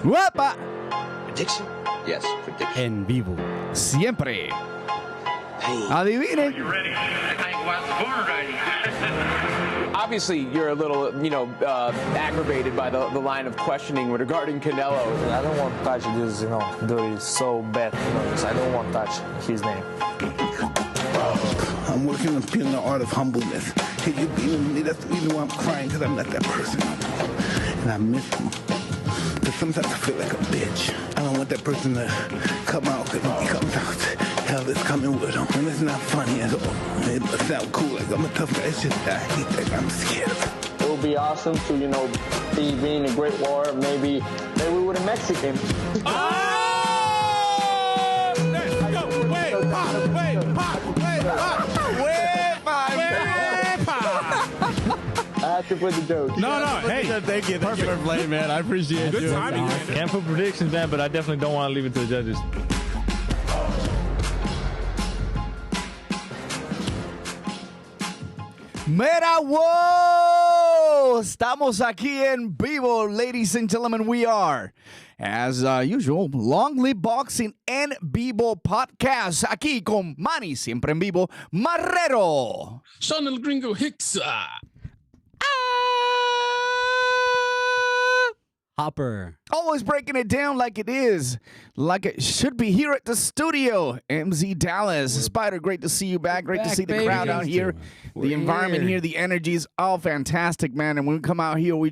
¡Guapa! Prediction? Yes, prediction. EnVivo. Siempre. Hey. Adivinen. You ready? I was born ready. Obviously, you're a little, aggravated by the line of questioning regarding Canelo. I don't want to touch this, dirty, so bad. I don't want to touch his name. I'm working on feeling the art of humbleness. Hey, you being me, that's the reason why I'm crying, because I'm not that person. And I miss him. Because sometimes I feel like a bitch. I don't want that person to come out, because when he comes out, hell is coming with him. And it's not funny at all. It must sound cool, like I'm a tough guy. It's just that I hate that I'm scared. It would be awesome to, being a great warrior, maybe with a Mexican. I have to put the joke. No, hey. Thank you. Perfect for playing, man. I appreciate Good you. timing, man. Can't put predictions, man, but I definitely don't want to leave it to the judges. Mira, whoa! Estamos aquí en vivo, ladies and gentlemen. We are, as usual, LongLiveBoxing EnVivo podcast. Aquí con Manny, siempre en vivo, Marrero. Sean el Gringo Hicks. Hopper. Always breaking it down like it is, like it should be here at the studio. MZ Dallas. Spider, great to see you back. Great to back, see the baby. crowd out here. We're The environment here. here, the energy is all fantastic, man. And when we come out here, we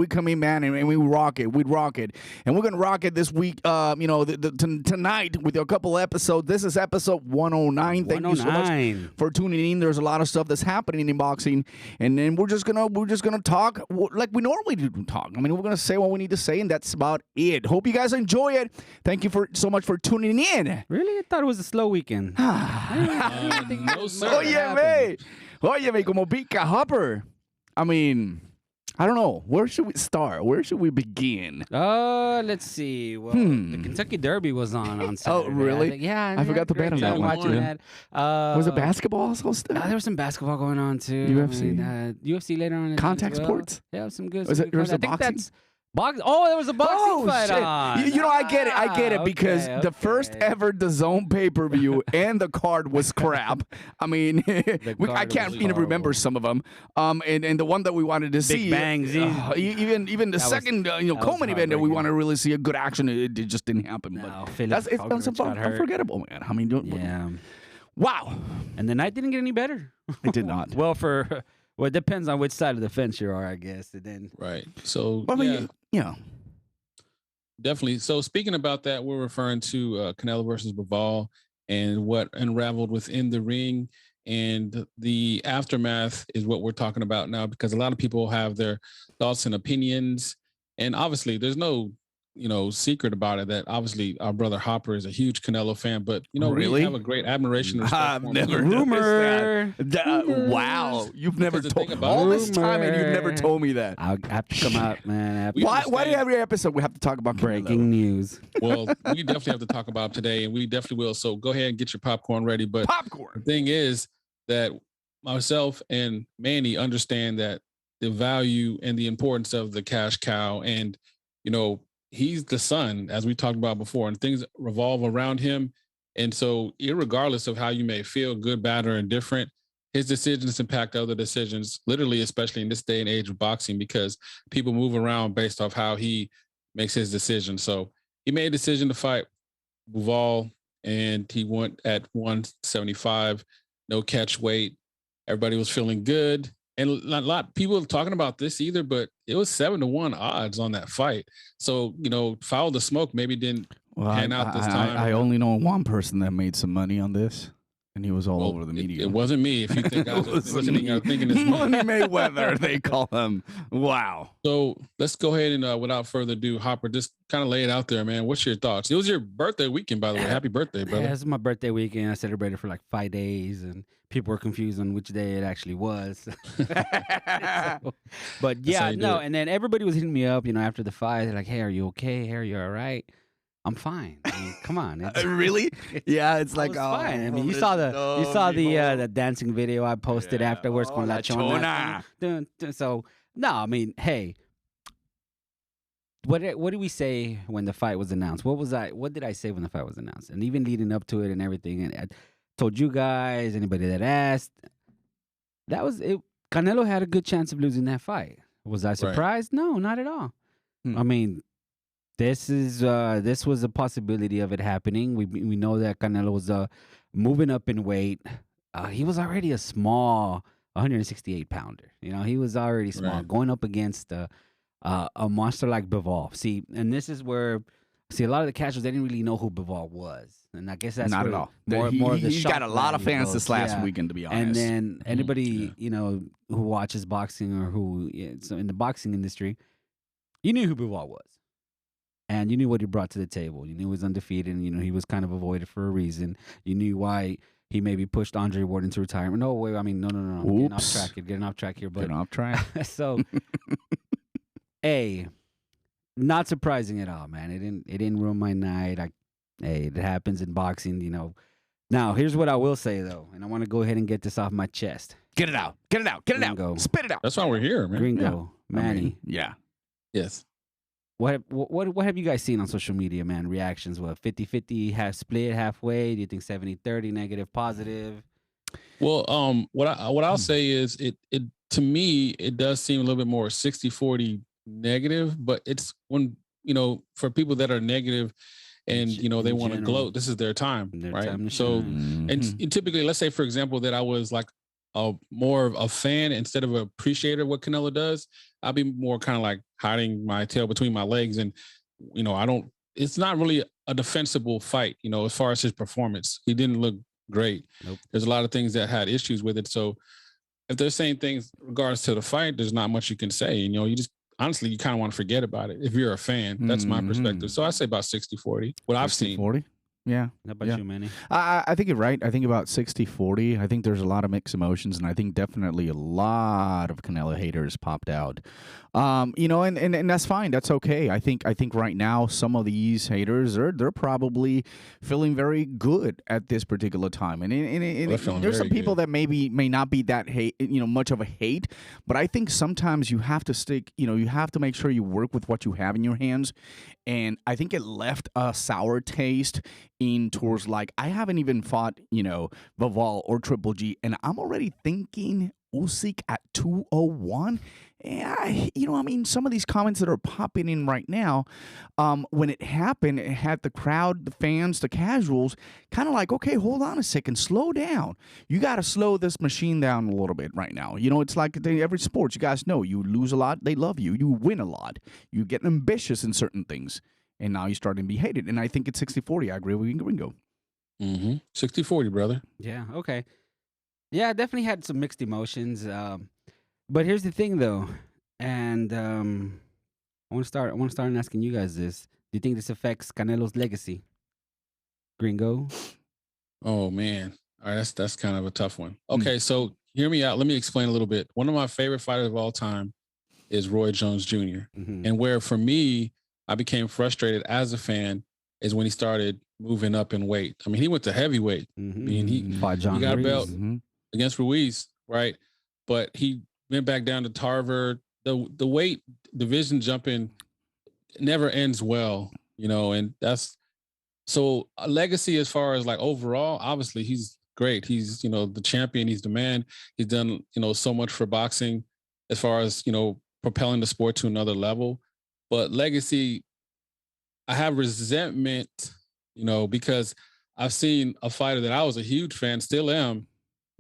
come in, man, and we rock it. We rock it. And we're going to rock it this week, tonight with a couple episodes. This is episode 109. Thank you so much for tuning in. There's a lot of stuff that's happening in boxing. And then we're just gonna talk like we normally do talk. I mean, we're going to say what we need to say, and that's about it. Hope you guys enjoy it. Thank you so much for tuning in. Really? I thought it was a slow weekend. No, sir. Óyeme, como pica Hopper. I mean, I don't know. Where should we start? Where should we begin? Let's see. Well, the Kentucky Derby was on Saturday. Oh, really? I forgot to bet on that one, too. Was it basketball also still? There was some basketball going on, too. UFC? UFC later on. Contact sports? Yeah, some good. Was it I think boxing? that's... there was a boxing fight shit. on. I get it because the first ever DAZN pay-per-view and the card was crap. I mean, I can't even remember some of them. And the one that we wanted to see, Bangs, even the second co-main event that we want to really see a good action, it just didn't happen. No, But it's unforgettable, man. I mean, wow. And the night didn't get any better. It did not. Well, it depends on which side of the fence you are, I guess. And then Right. So, definitely. So, speaking about that, we're referring to Canelo versus Bivol and what unraveled within the ring. And the aftermath is what we're talking about now, because a lot of people have their thoughts and opinions. And obviously, there's no secret about it that obviously our brother Hopper is a huge Canelo fan, but really? We have a great admiration. I've never rumor. Wow, you've never told about all this time, and you've never told me that. I'll have to come out, man. Why do every episode we have to talk about breaking news? Well, we definitely have to talk about it today, and we definitely will. So go ahead and get your popcorn ready. But the thing is that myself and Manny understand that the value and the importance of the cash cow, and he's the son, as we talked about before, and things revolve around him. And so irregardless of how you may feel, good, bad, or indifferent, his decisions impact other decisions, literally, especially in this day and age of boxing, because people move around based off how he makes his decisions. So he made a decision to fight Bivol, and he went at 175, no catch weight. Everybody was feeling good. And a lot of people talking about this either, but it was 7-1 odds on that fight. So, Follow the Smoke maybe didn't pan out this time. I only know one person that made some money on this, and he was all over the media. It wasn't me. If you think I was thinking it's Money Mayweather, they call him. Wow. So let's go ahead and without further ado, Hopper, just kind of lay it out there, man. What's your thoughts? It was your birthday weekend, by the way. Happy birthday, brother. Yeah, it's my birthday weekend. I celebrated for like 5 days, and people were confused on which day it actually was. But yeah, no. And then everybody was hitting me up, after the fight. They're like, "Hey, are you okay? Hey, are you all right?" I'm fine. I mean, come on. Really? Yeah, it's like fine. I mean, you saw the dancing video I posted afterwards con La Chona. So no, I mean, hey, what did we say when the fight was announced? What did I say when the fight was announced? And even leading up to it and everything, and I told you guys, anybody that asked, that was it. Canelo had a good chance of losing that fight. Was I surprised? Right. No, not at all. I mean, this was a possibility of it happening. We know that Canelo was moving up in weight. He was already a small 168 pounder. You know, he was already small, going up against a monster like Bivol. See, and this is where a lot of the casuals, they didn't really know who Bivol was, and I guess that's not at all. More of the he's got a lot of fans this last weekend, to be honest. And then anybody you know who watches boxing or who so in the boxing industry, you knew who Bivol was, and you knew what he brought to the table. You knew he was undefeated, and you know he was kind of avoided for a reason. You knew why he maybe pushed Andre Ward into retirement. No, wait, I mean, no. Getting off track here. Getting off track here. But getting off track. So, not surprising at all, man. It didn't ruin my night. It happens in boxing, you know. Now, here's what I will say, though, and I want to go ahead and get this off my chest. Get it out. Get it out. Get it Gringo. out. Spit it out. That's why we're here, man. Gringo, Manny. Yes. What have you guys seen on social media, man? Reactions, what, 50-50, half split, halfway? Do you think 70-30, negative, positive? Well, what I'll say is it to me, it does seem a little bit more 60-40 negative, but it's when, you know, for people that are negative and, you know, they want to gloat, this is their time, right? So, and typically, let's say, for example, that I was like more of a fan instead of an appreciator of what Canelo does, I'll be more kind of like hiding my tail between my legs. And, you know, it's not really a defensible fight, you know, as far as his performance. He didn't look great. Nope. There's a lot of things that had issues with it. So if they're saying things in regards to the fight, there's not much you can say. You know, you just, honestly, you kind of want to forget about it. If you're a fan, that's my perspective. So I say about 60-40, what I've seen. 40? Yeah. How about you, Manny? I think you're right. I think about 60-40. I think there's a lot of mixed emotions, and I think definitely a lot of Canelo haters popped out. You know, and that's fine. That's okay. I think right now some of these haters they're probably feeling very good at this particular time. And there's some people that may not be that much of a hate, but I think sometimes you have to stick, you know, you have to make sure you work with what you have in your hands. And I think it left a sour taste in towards, like, I haven't even fought, you know, Bivol or Triple G, and I'm already thinking Usyk at 201. Yeah, you know, I mean, some of these comments that are popping in right now, when it happened, it had the crowd, the fans, the casuals, kind of like, okay, hold on a second, slow down. You got to slow this machine down a little bit right now. You know, it's like every sport. You guys know, you lose a lot, they love you. You win a lot. You get ambitious in certain things, and now you're starting to be hated. And I think it's 60-40. I agree with Gringo. 60-40, brother. Yeah, okay. Yeah, I definitely had some mixed emotions. But here's the thing, though, and I want to start asking you guys this: do you think this affects Canelo's legacy, Gringo? Oh man, all right, that's kind of a tough one. Okay, so hear me out. Let me explain a little bit. One of my favorite fighters of all time is Roy Jones Jr. And where for me I became frustrated as a fan is when he started moving up in weight. I mean, he went to heavyweight. I mean, he got a belt against Ruiz, right? But he went back down to Tarver. The weight division jumping never ends well, you know, and that's so a legacy as far as like overall, obviously he's great. He's, you know, the champion, he's the man. He's done, you know, so much for boxing as far as, you know, propelling the sport to another level. But legacy, I have resentment, you know, because I've seen a fighter that I was a huge fan, still am,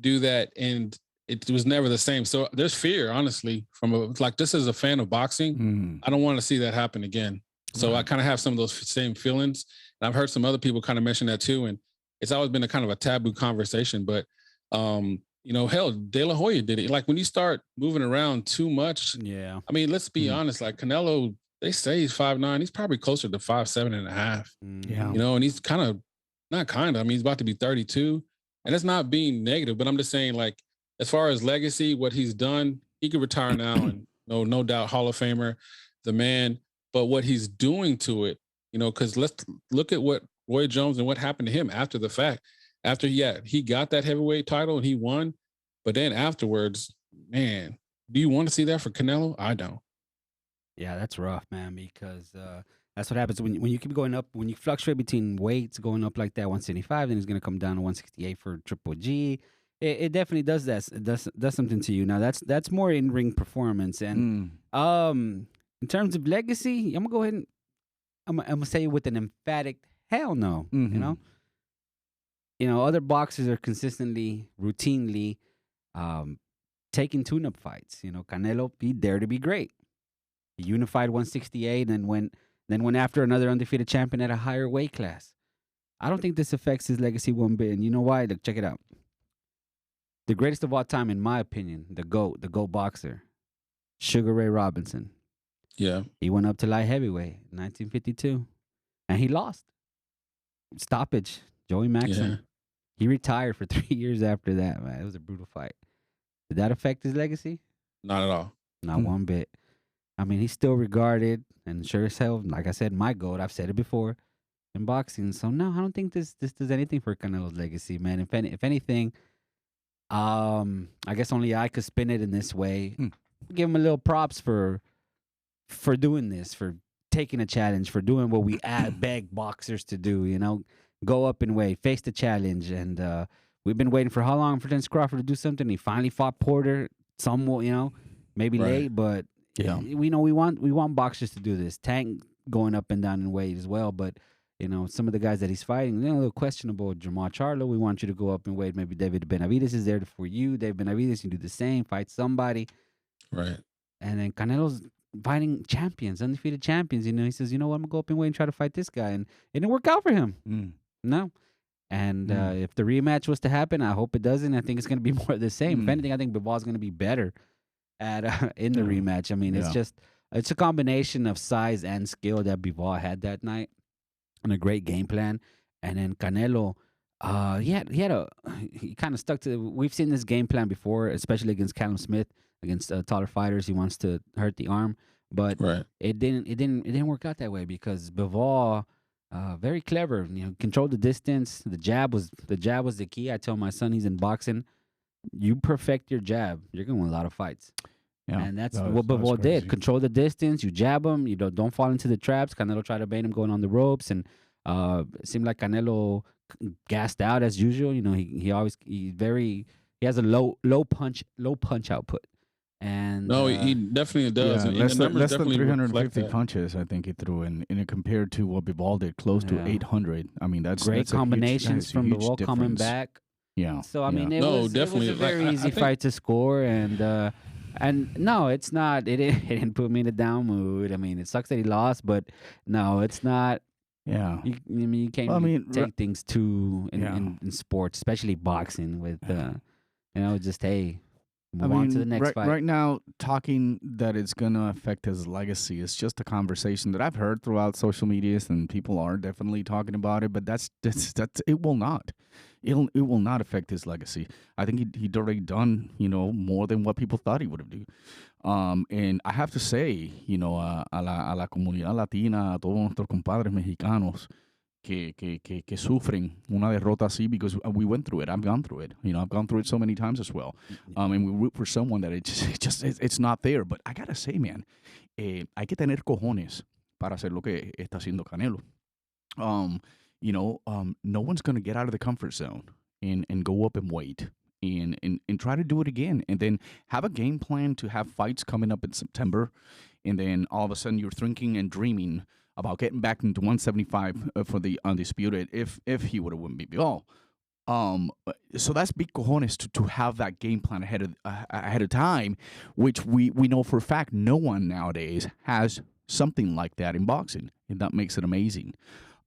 do that, and it was never the same. So there's fear, honestly, like this is a fan of boxing. I don't want to see that happen again. So I kind of have some of those same feelings. And I've heard some other people kind of mention that too. And it's always been a kind of a taboo conversation. But, you know, hell, De La Hoya did it. Like when you start moving around too much. Yeah. I mean, let's be honest. Like Canelo, they say he's 5'9". He's probably closer to 5'7.5". Yeah. You know, and he's I mean, he's about to be 32. And it's not being negative, but I'm just saying, like, as far as legacy, what he's done, he could retire now and no doubt Hall of Famer, the man. But what he's doing to it, you know, because let's look at what Roy Jones and what happened to him after the fact. After he got that heavyweight title and he won, but then afterwards, man, do you want to see that for Canelo? I don't. Yeah, that's rough, man, because that's what happens when you keep going up, when you fluctuate between weights going up like that, 175, then it's going to come down to 168 for Triple G. It definitely does that. It does something to you. Now that's more in ring performance, and in terms of legacy, I'm gonna go ahead and I'm gonna say with an emphatic hell no. You know, other boxers are consistently, routinely taking tune-up fights. You know, Canelo, he dared to be great. He unified 168 and then went after another undefeated champion at a higher weight class. I don't think this affects his legacy one bit. And you know why? Look, check it out. The greatest of all time, in my opinion, the GOAT boxer, Sugar Ray Robinson. Yeah. He went up to light heavyweight in 1952, and he lost. Stoppage. Joey Maxson. Yeah. He retired for 3 years after that, man. It was a brutal fight. Did that affect his legacy? Not at all. Not one bit. I mean, he's still regarded and sure as hell, like I said, my GOAT. I've said it before in boxing. So no, I don't think this does anything for Canelo's legacy, man. If anything, I guess only I could spin it in this way. Give him a little props for doing this, for taking a challenge, for doing what we beg boxers to do. You know, go up in weight, face the challenge, and we've been waiting for how long for Dennis Crawford to do something? He finally fought Porter. Somewhat, you know, maybe late, but yeah, we know we want boxers to do this. Tank going up and down in weight as well, but you know, some of the guys that he's fighting, they're a little questionable. Jamal Charlo, we want you to go up in weight. Maybe David Benavidez is there for you. David Benavidez, you do the same, fight somebody. Right. And then Canelo's fighting champions, undefeated champions. You know, he says, you know what, I'm going to go up in weight and try to fight this guy. And it didn't work out for him. No. And if the rematch was to happen, I hope it doesn't. I think it's going to be more of the same. If anything, I think Bivol's going to be better at in the rematch. I mean, it's a combination of size and skill that Bivol had that night, and a great game plan. And then Canelo, he kind of stuck to. We've seen this game plan before, especially against Callum Smith, against taller fighters. He wants to hurt the arm, but it didn't work out that way because Bivol. Very clever, you know, controlled the distance. The jab was the key. I tell my son, he's in boxing, you perfect your jab, you're gonna win a lot of fights. Yeah, and that's what Bivol did. Control the distance. You jab him. You don't fall into the traps. Canelo tried to bait him going on the ropes, and it seemed like Canelo gassed out as usual. You know, he has a low punch output. And no, he definitely does. Yeah, and less than 350 that. punches, I think he threw in it compared to what Bivol did, close to 800. I mean, that's great combinations from Bivol difference. coming back. Yeah. So I mean, it was a very easy fight to score, and no, it's not. It didn't put me in a down mood. I mean, it sucks that he lost, but no, it's not. Yeah. You can't take things too in sports, especially boxing, with just hey. Move on to the next fight. Right now, talking that it's going to affect his legacy is just a conversation that I've heard throughout social medias, and people are definitely talking about it. But that's it will not. It will not affect his legacy. I think he'd already done more than what people thought he would have done. And I have to say, a la comunidad latina, a todos nuestros compadres mexicanos. Que sufren una derrota así, because we went through it. I've gone through it. I've gone through it so many times as well. And we root for someone that it's not there. But I gotta say, man, hay que tener cojones para hacer lo que está haciendo Canelo. No one's gonna get out of the comfort zone and go up and wait and try to do it again, and then have a game plan to have fights coming up in September, and then all of a sudden you're thinking and dreaming about getting back into 175 for the undisputed if he would have won Bivol. So that's big cojones to have that game plan ahead of time, which we know for a fact no one nowadays has something like that in boxing, and that makes it amazing.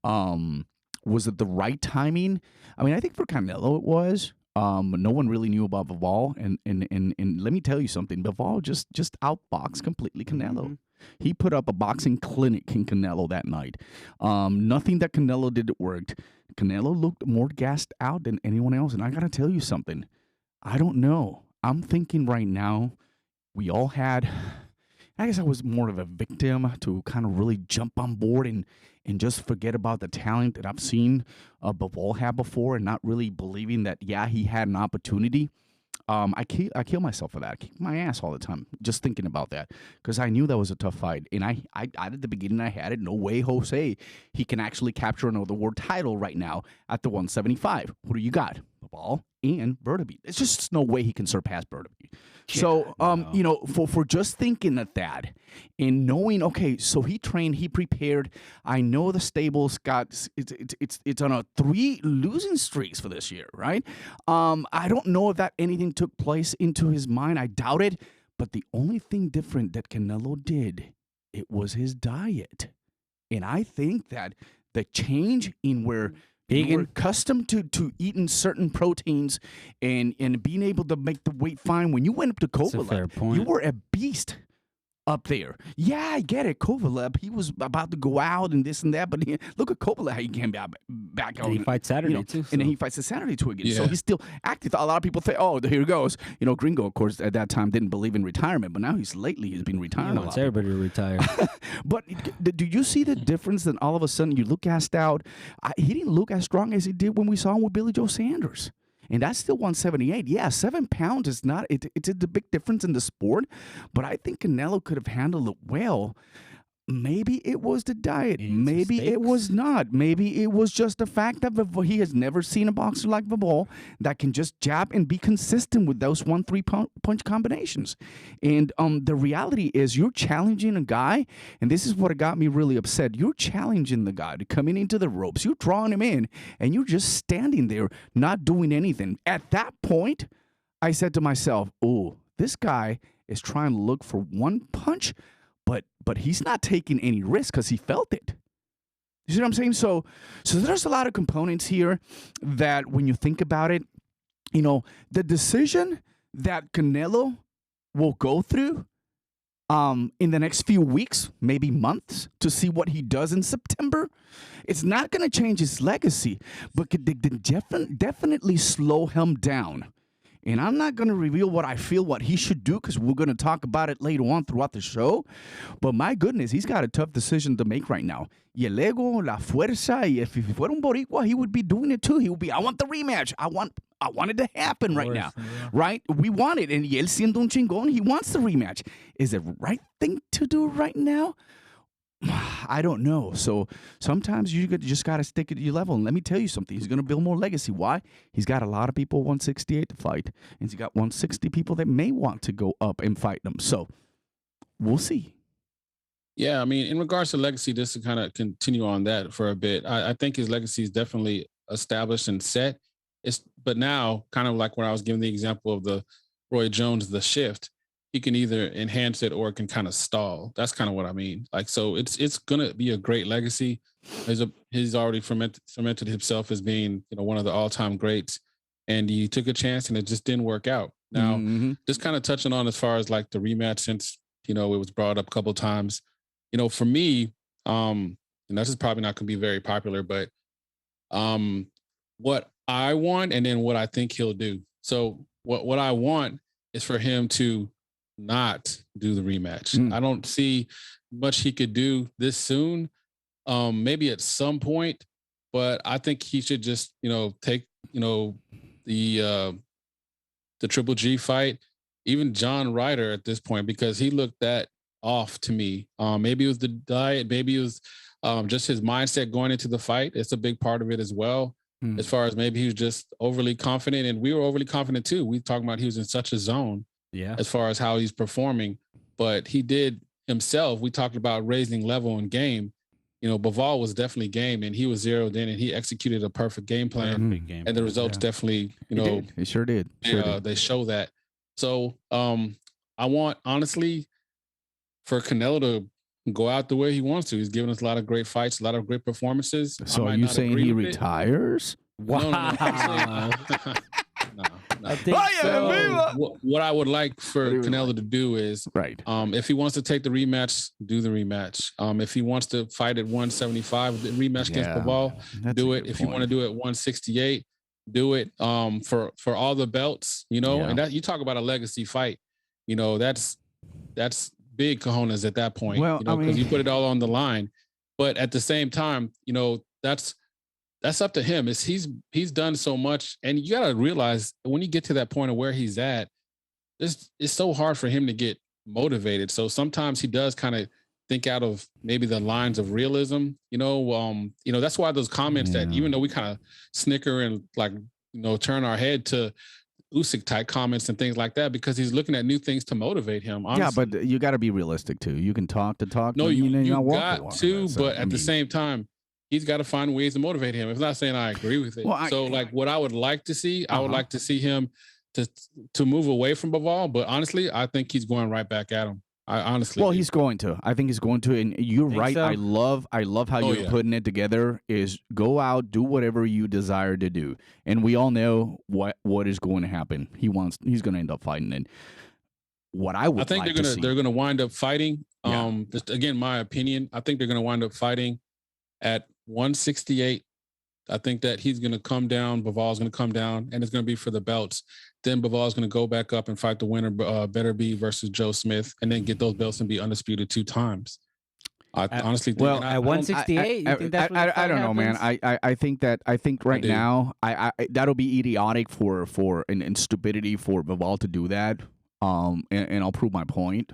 Was it the right timing? I mean, I think for Canelo it was. No one really knew about Bivol, and let me tell you something. Bivol just outboxed completely Canelo. Mm-hmm. He put up a boxing clinic in Canelo that night. Nothing that Canelo did worked. Canelo looked more gassed out than anyone else, and I gotta tell you something. I don't know. I'm thinking right now, we all had. I guess I was more of a victim to kind of really jump on board and just forget about the talent that I've seen Bivol have before, and not really believing that, he had an opportunity. I kill myself for that. I kick my ass all the time just thinking about that because I knew that was a tough fight. And I at the beginning, I had it. No way, Jose, he can actually capture another world title right now at the 175. What do you got? Bivol and Bernabe. It's just no way he can surpass Bernabe. So, you know, for just thinking of that and knowing, okay, so he trained, he prepared. I know the stable's got it's on a 3 losing streaks for this year, right? I don't know if that anything took place into his mind. I doubt it. But the only thing different that Canelo did, it was his diet, and I think that the change in where you were accustomed to eating certain proteins and being able to make the weight fine. When you went up to Kovalev, you were a beast up there. Yeah, I get it. Kovalev, he was about to go out and this and that, but look at Kovalev, how he came back out. He fights Saturday too. And then he fights the Saturday too again. Yeah. So he's still active. A lot of people think, oh, here he goes. You know, Gringo, of course, at that time didn't believe in retirement, but now he's been retiring. He wants everybody to retire. But do you see the difference? Then all of a sudden you look gassed out. He didn't look as strong as he did when we saw him with Billy Joe Sanders. And that's still 178. Yeah, 7 pounds is not, it's a big difference in the sport, but I think Canelo could have handled it well. Maybe it was the diet. Maybe it was not. Maybe it was just the fact that he has never seen a boxer like Bivol that can just jab and be consistent with those 1-3 punch combinations. And the reality is you're challenging a guy, and this is what got me really upset. You're challenging the guy to coming into the ropes. You're drawing him in, and you're just standing there not doing anything. At that point, I said to myself, oh, this guy is trying to look for one punch, but he's not taking any risk because he felt it. You see what I'm saying? So there's a lot of components here that when you think about it, you know, the decision that Canelo will go through in the next few weeks, maybe months, to see what he does in September, it's not going to change his legacy, but could definitely slow him down. And I'm not going to reveal what I feel, what he should do, because we're going to talk about it later on throughout the show. But my goodness, he's got a tough decision to make right now. Y el ego, la fuerza, y if he fuera un boricua, he would be doing it too. He would be, I want the rematch. I want it to happen right now. Yeah. Right? We want it. And y él siendo un chingón, he wants the rematch. Is it the right thing to do right now? I don't know. So sometimes you just got to stick at your level. And let me tell you something. He's going to build more legacy. Why? He's got a lot of people 168 to fight. And he's got 160 people that may want to go up and fight them. So we'll see. Yeah, I mean, in regards to legacy, just to kind of continue on that for a bit, I think his legacy is definitely established and set. But now, kind of like when I was giving the example of the Roy Jones, the shift, he can either enhance it or it can kind of stall. That's kind of what I mean. Like, so it's gonna be a great legacy. He's already cemented himself as being, you know, one of the all-time greats, and he took a chance and it just didn't work out. Now, just kind of touching on as far as like the rematch, since, you know, it was brought up a couple of times, you know, for me, and this is probably not going to be very popular, but what I want and then what I think he'll do. So what I want is for him to not do the rematch. I don't see much he could do this soon. Maybe at some point, but I think he should just, you know, take, you know, the Triple G fight, even John Ryder at this point, because he looked that off to me. Maybe it was the diet, maybe it was just his mindset going into the fight. It's a big part of it as well. As far as maybe he was just overly confident, and we were overly confident too. We talking about he was in such a zone. Yeah, as far as how he's performing, but he did himself. We talked about raising level and game. You know, Bivol was definitely game, and he was zeroed in, and he executed a perfect game plan. And the results definitely, you know, he sure did. They show that. So I want, honestly, for Canelo to go out the way he wants to. He's given us a lot of great fights, a lot of great performances. So are you saying he retires? Wow. No. I think what I would like for Canelo to do is, if he wants to take the rematch, do the rematch. If he wants to fight at 175, the rematch against Bivol, do it. If you want to do it at 168, do it. For all the belts, you know, and that you talk about a legacy fight, you know, that's big cojones at that point, well, you know, because you put it all on the line. But at the same time, you know, that's that's up to him. He's done so much, and you got to realize when you get to that point of where he's at, it's so hard for him to get motivated. So sometimes he does kind of think out of maybe the lines of realism. That's why those comments that even though we kind of snicker and like turn our head to Usyk type comments and things like that, because he's looking at new things to motivate him. Honestly. Yeah, but you got to be realistic too. You can talk. No, you got to, but at the same time, he's got to find ways to motivate him. It's not saying I agree with it. Well, what I would like to see, I would like to see him to move away from Bivol. But honestly, I think he's going right back at him. He's going to. I think he's going to, and you're right. So? I love how you're putting it together. Is go out, do whatever you desire to do, and we all know what is going to happen. He's going to end up fighting it. What I think they're gonna wind up fighting. Just again, my opinion. I think they're gonna wind up fighting at 168. I think that he's going to come down. Bivol's going to come down, and it's going to be for the belts. Then Bivol's going to go back up and fight the winner, Beterbiev versus Joe Smith, and then get those belts and be undisputed 2 times. I honestly think. Well, at 168, I don't know, man. I think right now, that'll be idiotic and stupidity for Bivol to do that. And I'll prove my point.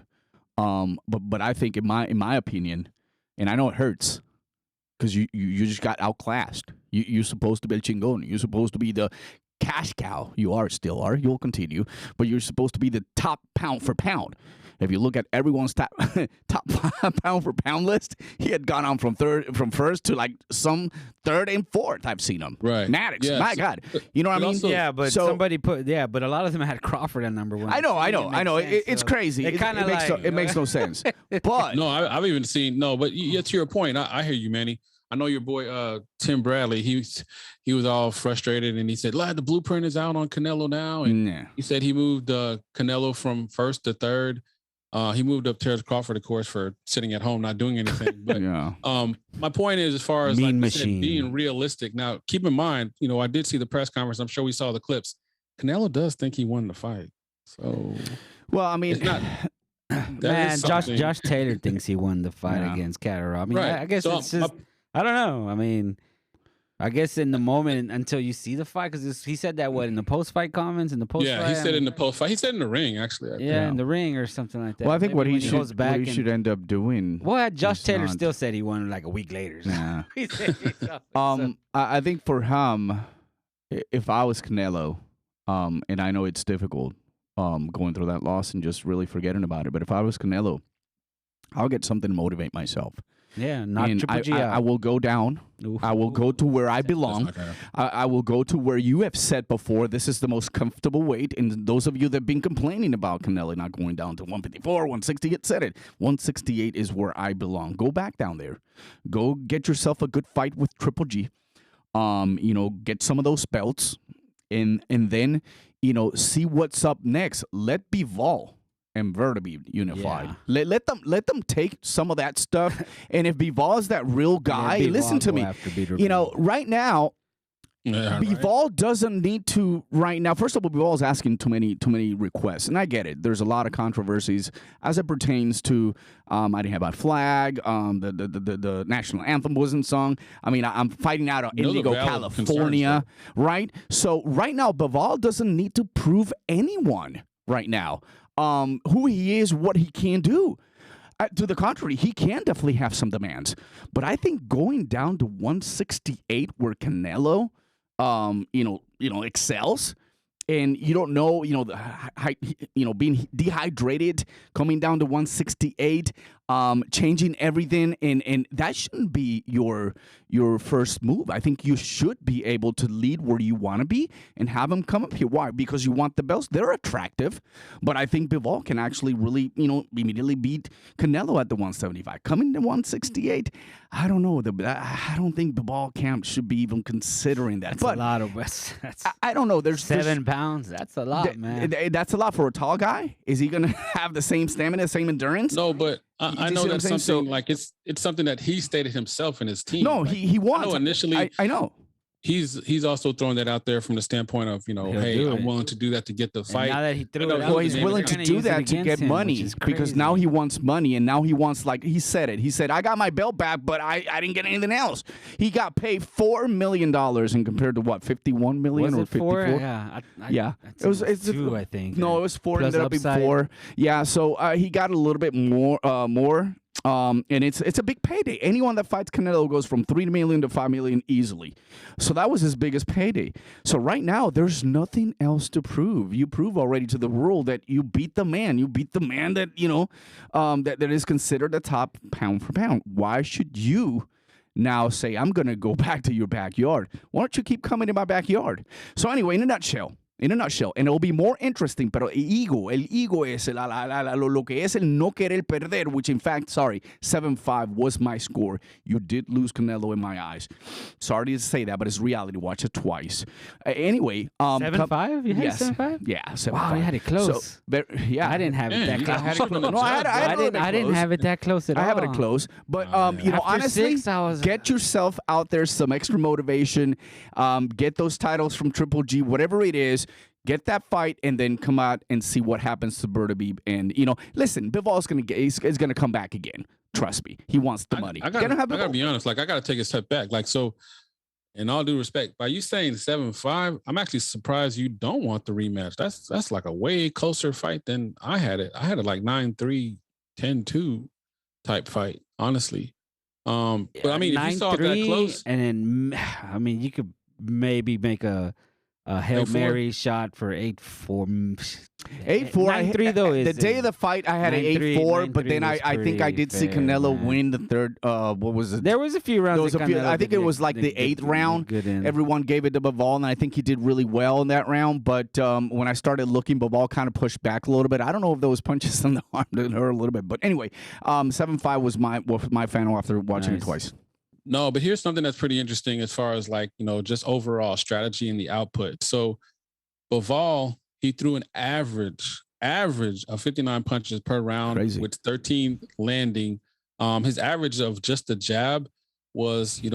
But I think in my opinion, and I know it hurts. Because you just got outclassed. You're supposed to be El Chingon. You're supposed to be the cash cow. You still are. You'll continue. But you're supposed to be the top pound for pound. If you look at everyone's top pound for pound list, he had gone on from first to like some third and fourth. I've seen him. Right. Maddox. Yeah, my God. You know what I mean? But somebody but a lot of them had Crawford at number 1. I know. It's crazy. It makes no sense. But no, I've even seen but to your point, I hear you, Manny. I know your boy Tim Bradley. He was all frustrated, and he said, "Lad, the blueprint is out on Canelo now." And he said he moved Canelo from first to third. He moved up Terrence Crawford, of course, for sitting at home not doing anything. But my point is, as far as being realistic. Now, keep in mind, I did see the press conference. I'm sure we saw the clips. Canelo does think he won the fight. So, well, I mean, it's not. Man, Josh Taylor thinks he won the fight against Catterall. I mean, I guess it's just. I don't know. I mean, I guess in the moment until you see the fight, because he said that in the post-fight comments, in the post-fight. Yeah, he said in the post-fight. He said in the ring, actually. In the ring or something like that. Well, I think what he should end up doing. Well, Josh Taylor still said he won like a week later. So. Yeah. I think for him, if I was Canelo, and I know it's difficult going through that loss and just really forgetting about it, but if I was Canelo, I'll get something to motivate myself. Yeah, not and Triple G. I will go down. I will go to where I belong. I will go to where you have said before. This is the most comfortable weight. And those of you that have been complaining about Canelo not going down to 154, 168, said it. 168 is where I belong. Go back down there. Go get yourself a good fight with Triple G. Get some of those belts, and then see what's up next. Let Bivol and Beterbiev unified. Yeah. Let them take some of that stuff. And if Bivol is that real guy, listen to me. Right now, Bivol doesn't need to right now. First of all, Bivol is asking too many requests, and I get it. There's a lot of controversies as it pertains to I didn't have a flag. The national anthem wasn't sung. I mean, I'm fighting out of Indigo, California, right? So right now, Bivol doesn't need to prove anyone right now. Who he is, what he can do. To the contrary, he can definitely have some demands. But I think going down to 168 where Canelo, excels, and you don't know, being dehydrated, coming down to 168, changing everything, and that shouldn't be your first move. I think you should be able to lead where you want to be and have them come up here. Why? Because you want the belts. They're attractive, but I think Bivol can actually really, immediately beat Canelo at the 175. Coming to 168, I don't know. I don't think Bivol camp should be even considering that. That's a lot of I don't know. There's 7 pounds. That's a lot, man. That's a lot for a tall guy. Is he going to have the same stamina, same endurance? No, but I know that's something like it's something that he stated himself and his team. No, he wants. I know initially. I know. he's also throwing that out there from the standpoint of, you know, He'll hey, do I'm it. willing to do that to get the fight. Now that he threw it, Well, he's willing to do that to get money because now he wants money, and now he wants, like he said it. He said, "I got my belt back, but I didn't get anything else." He got paid $4 million, and compared to what, 51 million or 54? Yeah, Yeah, it's 2, I think. No, it was 4. Plus Ended up being upside. 4. Yeah, so he got a little bit more. And it's a big payday. Anyone that fights Canelo goes from 3 million to 5 million easily. So that was his biggest payday. So right now, there's nothing else to prove. You prove already to the world that you beat the man. You beat the man that, you know, that is considered the top pound for pound. Why should you now say, I'm going to go back to your backyard? Why don't you keep coming to my backyard? So anyway, in a nutshell, and it will be more interesting, pero el ego es lo que es el no querer perder, which in fact, 7-5 was my score. You did lose Canelo in my eyes. Sorry to say that, but it's reality. Watch it twice. Anyway. 7-5? You had yes. 7-5? Yeah, 7-5. Wow, you had it close. So, yeah. I didn't have it that close. I didn't have it that close at all. I have it close. But, you know, After honestly, 6, get yourself out there some extra motivation. Get those titles from Triple G, whatever it is. Get that fight and then come out and see what happens to Bertobib. And, you know, listen, Bivol's is gonna come back again. Trust me. He wants the money. I gotta be honest. Like, I gotta take a step back. Like, so, in all due respect, by you saying 7-5, I'm actually surprised you don't want the rematch. That's like a way closer fight than I had it. I had it like 9-3, 10-2 type fight, honestly. But I mean, if you saw it that close, and then I mean, you could maybe make a Hail Mary shot for 8-4. 8-4. 9-3 though is the day of the fight. I had an 8-4, but then I think I did see Canelo win the third. What was it? There was a few rounds. I think it was like the 8th round. Everyone gave it to Bivol, and I think he did really well in that round. But when I started looking, Bivol kind of pushed back a little bit. I don't know if those punches in the arm did hurt a little bit, but anyway, 7-5 was my final after watching it twice. No, but here's something that's pretty interesting as far as, like, you know, just overall strategy and the output. So Bivol, he threw an average of 59 punches per round. Crazy. With 13 landing. His average of just the jab was, it's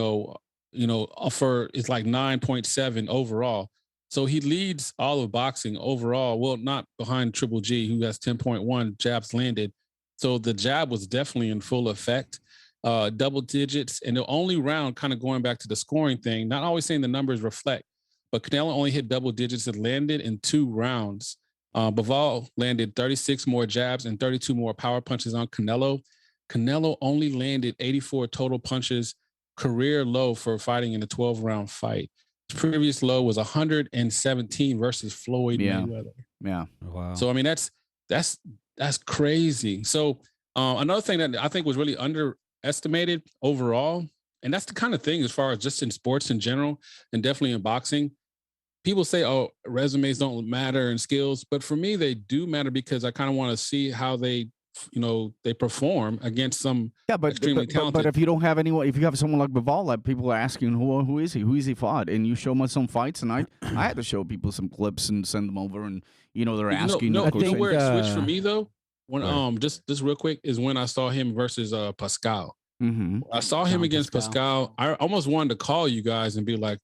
like 9.7 overall. So he leads all of boxing overall. Well, not behind Triple G, who has 10.1 jabs landed. So the jab was definitely in full effect. Double digits, and the only round, kind of going back to the scoring thing, not always saying the numbers reflect, but Canelo only hit double digits and landed in 2 rounds. Bivol landed 36 more jabs and 32 more power punches on Canelo. Canelo only landed 84 total punches, career low for fighting in a 12-round fight. His previous low was 117 versus Floyd Mayweather. Yeah. Wow. So I mean, that's crazy. So another thing that I think was really underestimated overall, and that's the kind of thing as far as just in sports in general, and definitely in boxing, people say, oh, resumes don't matter and skills, but for me, they do matter because I kind of want to see how they perform against some extremely talented. But if you don't have anyone, if you have someone like Bivol, like people are asking, who is he? Who is he fought? And you show them some fights, and I had to show people some clips and send them over, and they're asking. No, where it switched for me though, when just real quick, is when I saw him versus Pascal. Mm-hmm. I saw him against Pascal. I almost wanted to call you guys and be like,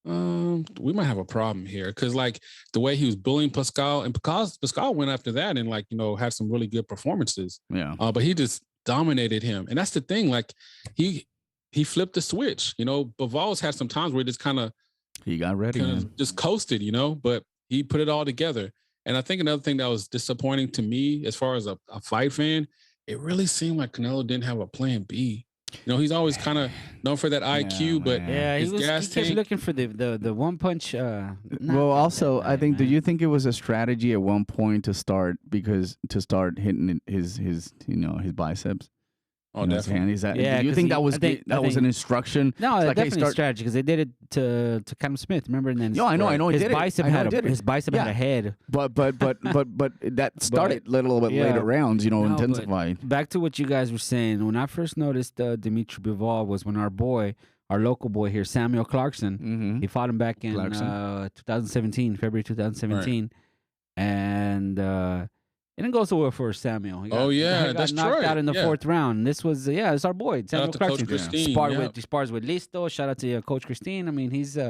we might have a problem here, because like the way he was bullying Pascal, and Pascal went after that and had some really good performances. Yeah. But he just dominated him, and that's the thing. Like he flipped the switch. Bivol's had some times where he just kind of got ready, just coasted. But he put it all together. And I think another thing that was disappointing to me, as far as a fight fan, it really seemed like Canelo didn't have a plan B. He's always kind of known for that IQ, but he kept looking for the one punch. Also, I think, do you think it was a strategy at one point to start hitting his biceps? Oh, definitely. Do you think that was an instruction? No, it's definitely a strategy, because they did it to Cam Smith. Remember? And then I know. His bicep had a head. But that started a little bit later rounds. Intensified. Back to what you guys were saying. When I first noticed Dmitry Bivol was when our local boy here, Samuel Clarkson, he fought him back in 2017, February 2017, and It didn't go so well for Samuel. He got, he got that's knocked right. out in the fourth round. This was it's our boy Samuel Clarkson. He spars with Listo. Shout out to Coach Christine. I mean, he's he's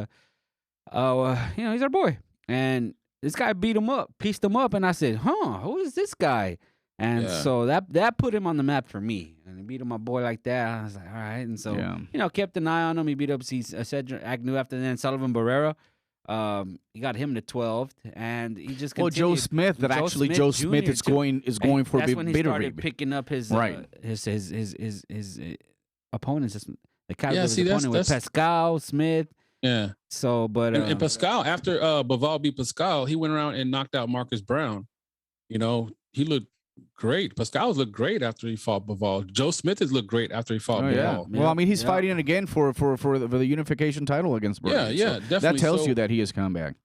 our boy. And this guy beat him up, pieced him up, and I said, who is this guy? And so that put him on the map for me. And he beat up my boy like that. I was like, all right. And so, kept an eye on him. He beat up Cedric Agnew after then, Sullivan Barrera. He got him to 12th, and he just continued. Joe Smith. Joe Smith is going for that's when he started Bitterly. picking up his opponents. The that's opponent with Pascal Smith. Yeah. So, but and Pascal, after Bivol beat Pascal, he went around and knocked out Marcus Brown. He looked great. Pascal's looked great after he fought Bivol. Joe Smith has looked great after he fought Bivol. Well, I mean, he's fighting again for the unification title against Burns. Yeah, definitely. That tells you that he has come back.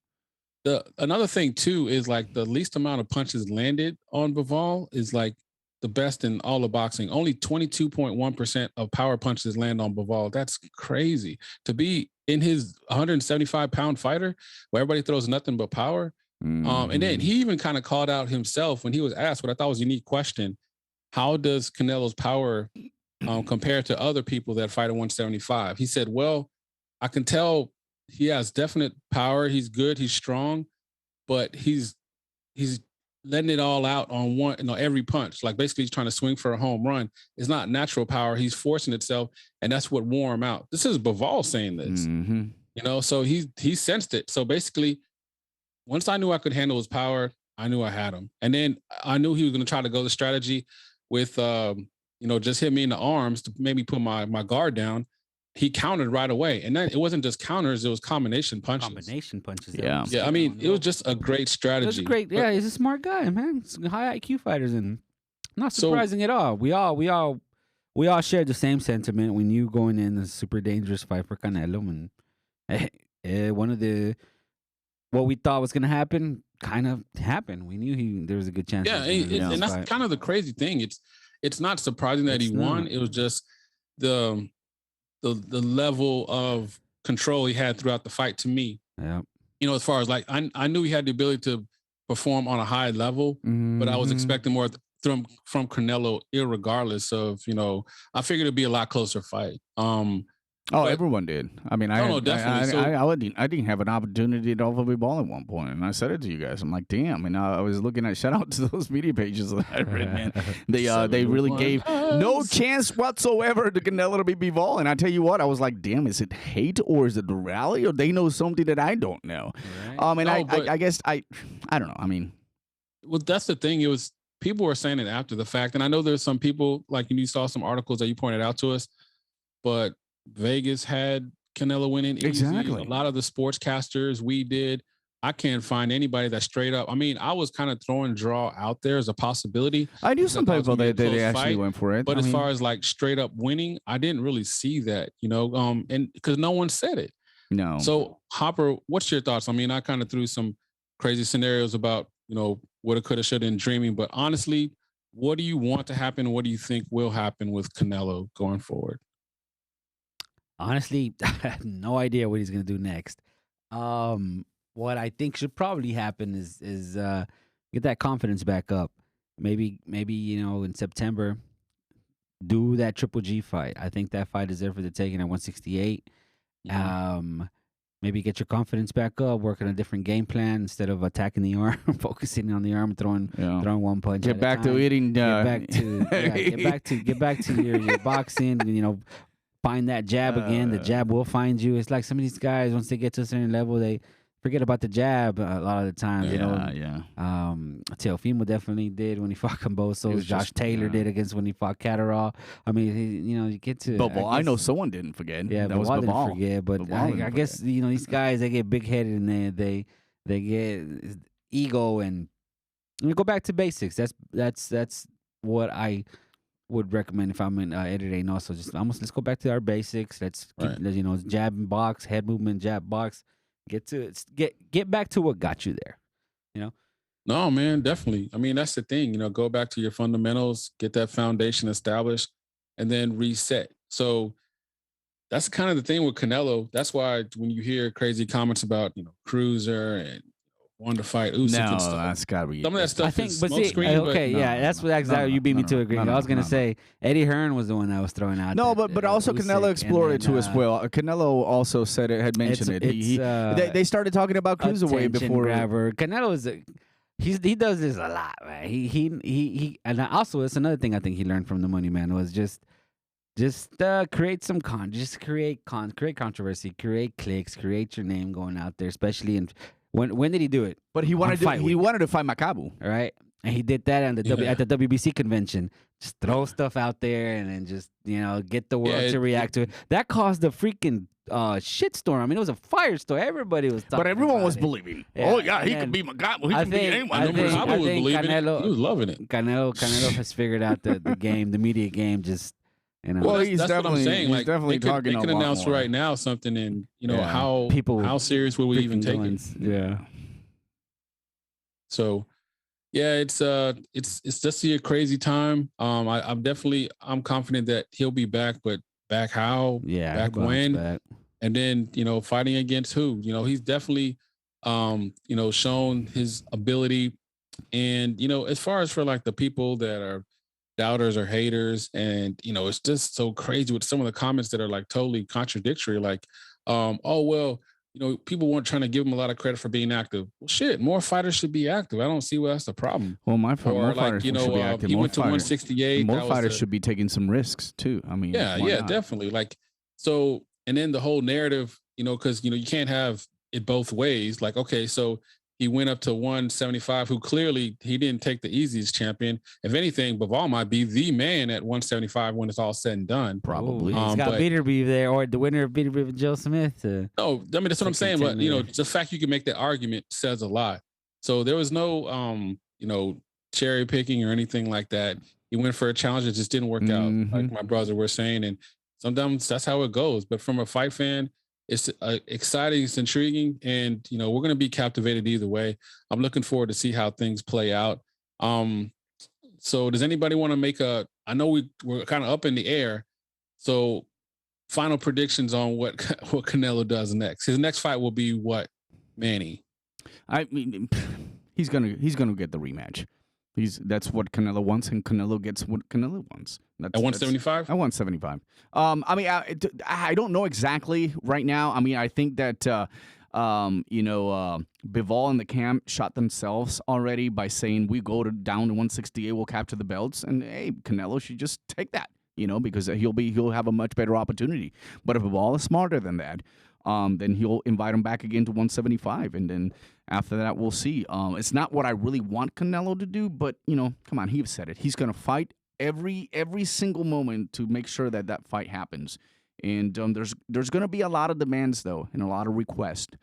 Another thing too is like the least amount of punches landed on Bivol is like the best in all of boxing. Only 22.1% of power punches land on Bivol. That's crazy. To be in his 175-pound fighter where everybody throws nothing but power. And then he even kind of called out himself when he was asked what I thought was a unique question. How does Canelo's power compare to other people that fight at 175? He said, well, I can tell he has definite power. He's good. He's strong, but he's letting it all out on every punch. Like basically he's trying to swing for a home run. It's not natural power. He's forcing itself. And that's what wore him out. This is Bivol saying this, so he sensed it. So basically, once I knew I could handle his power, I knew I had him. And then I knew he was going to try to go the strategy with, just hit me in the arms to maybe put my guard down. He countered right away. And then it wasn't just counters, it was combination punches. Yeah. I mean, it was just a great strategy. It was great. Yeah, he's a smart guy, man. High IQ fighters, and not surprising at all. We all shared the same sentiment. We knew going in a super dangerous fight for Canelo, and what we thought was going to happen kind of happened. We knew there was a good chance. Yeah, and that's kind of the crazy thing. It's not surprising that he won. It was just the level of control he had throughout the fight to me. Yeah. As far as like, I knew he had the ability to perform on a high level, but I was expecting more from Canelo, irregardless of, I figured it'd be a lot closer fight. Everyone did. I mean, definitely. I didn't have an opportunity to overball ball at one point, and I said it to you guys. I'm like, damn. And I was looking at shout out to those media pages that I read, man. They really gave no chance whatsoever to Canelo to be Bivol. And I tell you what, I was like, damn, is it hate or is it the rally or they know something that I don't know? Right. I guess I don't know. I mean, well, that's the thing. It was people were saying it after the fact, and I know there's some people like you saw some articles that you pointed out to us, but Vegas had Canelo winning easy. Exactly. A lot of the sportscasters we did. I can't find anybody that straight up. I mean, I was kind of throwing draw out there as a possibility. I knew some people that actually went for it. But as far as like straight up winning, I didn't really see that, and because no one said it. No. So Hopper, what's your thoughts? I mean, I kind of threw some crazy scenarios about, woulda, coulda, shoulda, and dreaming. But honestly, what do you want to happen? What do you think will happen with Canelo going forward? Honestly, I have no idea what he's going to do next. What I think should probably happen is get that confidence back up. Maybe in September, do that Triple G fight. I think that fight is there for the taking at 168. Maybe get your confidence back up. Work on a different game plan instead of attacking the arm, focusing on the arm, throwing one punch. Get back to eating. Get back to your boxing. Find that jab again. The jab will find you. It's like some of these guys, once they get to a certain level, they forget about the jab a lot of the times. Teofimo definitely did when he fought Cambosos. Josh Taylor did when he fought Catterall. I mean, you get to. I know someone didn't forget. Yeah, that was Bivol Bivol. Didn't forget. But I guess these guys, they get big headed and they get ego and go back to basics. That's what I would recommend if I'm in editing. Also, let's go back to our basics. Let's keep, jab and box, head movement, jab, box. Get back to what got you there. No, man, definitely. I mean, that's the thing. Go back to your fundamentals, get that foundation established, and then reset. So that's kind of the thing with Canelo. That's why when you hear crazy comments about cruiser and wanted to fight Usyk and No, stuff. that's gotta be. Some of that stuff I think, is but see, smokescreen. okay, but yeah, that's what exactly you beat me to agree. I was gonna no. say Eddie Hearn was the one that was throwing out. No, that, but also Usyk, Canelo explored it and too as well. Canelo also said it, had mentioned it. They started talking about cruiserweight before. Grabber. Canelo is he does this a lot, man. He and also it's another thing I think he learned from the Money Man was just create some create controversy, create clicks, create your name going out there, especially in when did he do it? But he wanted to fight Makabu, all right? And he did that at the WBC convention. Just throw stuff out there and then just get the world to react to it. That caused a freaking shitstorm. I mean, it was a firestorm. Everybody was talking. But everyone was it. believing. Yeah, Oh yeah, he can beat Makabu. He can beat anyone. I think Canelo, he was loving it. Canelo has figured out the game, the media game. Just Well, that's what I'm saying. He's Like definitely talking. They could announce more. right now something, and how people how serious will we even take it? Yeah. So, yeah, it's just a crazy time. I'm confident that he'll be back, but back how? Yeah. Back when? And then fighting against who? He's definitely shown his ability, and as far as for like the people that are doubters or haters, and it's just so crazy with some of the comments that are like totally contradictory, like oh well, people weren't trying to give him a lot of credit for being active. Well, shit, more fighters should be active. I don't see where that's the problem. Well, more fighters should be active. He went to 168. More fighters should be taking some risks too. I mean, yeah, definitely. Like, so, and then the whole narrative, because you can't have it both ways. Like, okay, so he went up to 175, who clearly he didn't take the easiest champion. If anything, Bivol might be the man at 175 when it's all said and done. Probably. He's got Beaterby there, or the winner of Beaterby with Joe Smith. No, I mean, that's what I'm saying. But, the fact you can make that argument says a lot. So there was no, cherry picking or anything like that. He went for a challenge that just didn't work out, like my brother were saying. And sometimes that's how it goes. But from a fight fan, it's exciting, it's intriguing, and we're going to be captivated either way. I'm looking forward to see how things play out. So does anybody want to make I know we're kind of up in the air, so final predictions on what Canelo does next. His next fight will be what, Manny? I mean, he's gonna get the rematch. That's what Canelo wants, and Canelo gets what Canelo wants. At 175? At 175. I mean, I don't know exactly right now. I mean, I think that Bivol and the camp shot themselves already by saying we go down to 168, we'll capture the belts, and hey, Canelo should just take that, because he'll have a much better opportunity. But if Bivol is smarter than that, then he'll invite him back again to 175, and then after that we'll see. It's not what I really want Canelo to do, but come on, he's said it. He's gonna fight every single moment to make sure that fight happens. And there's gonna be a lot of demands though, and a lot of requests,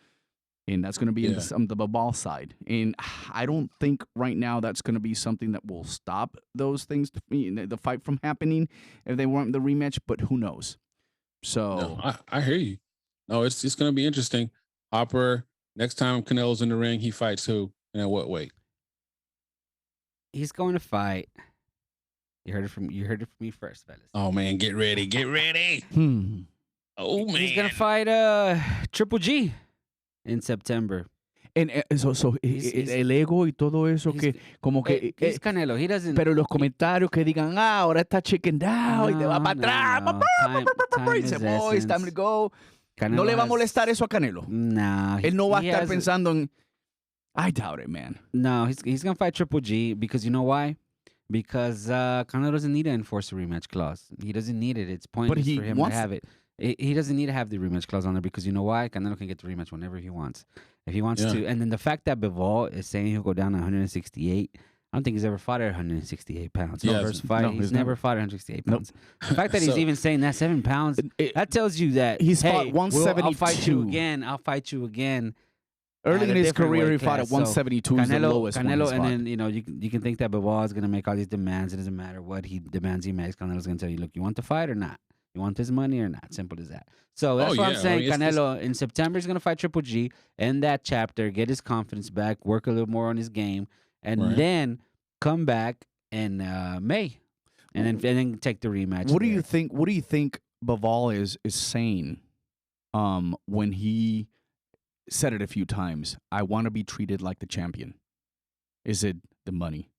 and that's gonna be in the Bivol side. And I don't think right now that's gonna be something that will stop those things, the fight from happening if they want the rematch. But who knows? So no, I hear you. No, it's going to be interesting. Hopper, next time Canelo's in the ring, he fights who and at what weight? He's going to fight. You heard it from me first, fellas. Oh man, get ready. Oh man, he's going to fight Triple G in September. And so el ego y todo eso que como que he's Canelo, he doesn't. Pero los comentarios que digan ahora está chickened out y te va para atrás. Dice, boy, it's time to go. Canelo ¿No le va a molestar eso a Canelo? Nah. Él no va a estar pensando en... I doubt it, man. No, he's going to fight Triple G because you know why? Because Canelo doesn't need to enforce a rematch clause. He doesn't need it. It's pointless for him to have it. He doesn't need to have the rematch clause on there because you know why? Canelo can get the rematch whenever he wants. If he wants to. And then the fact that Bivol is saying he'll go down to 168... I don't think he's ever fought at 168 pounds. First fight, he's never fought at 168 pounds. Nope. The fact that he's even saying that 7 pounds, that tells you that he's fought 172. I'll fight you again. Early in his career, he fought at 172. Canelo, is the lowest Canelo, and then you can think that Bivol is going to make all these demands. It doesn't matter what he demands he makes. Canelo's going to tell you, look, you want the fight or not? You want his money or not? Simple as that. So that's what I'm saying. Canelo in September is going to fight Triple G. End that chapter, get his confidence back, work a little more on his game, and then come back in May, and then take the rematch. What do you think? What do you think Bivol is saying when he said it a few times. I want to be treated like the champion. Is it the money?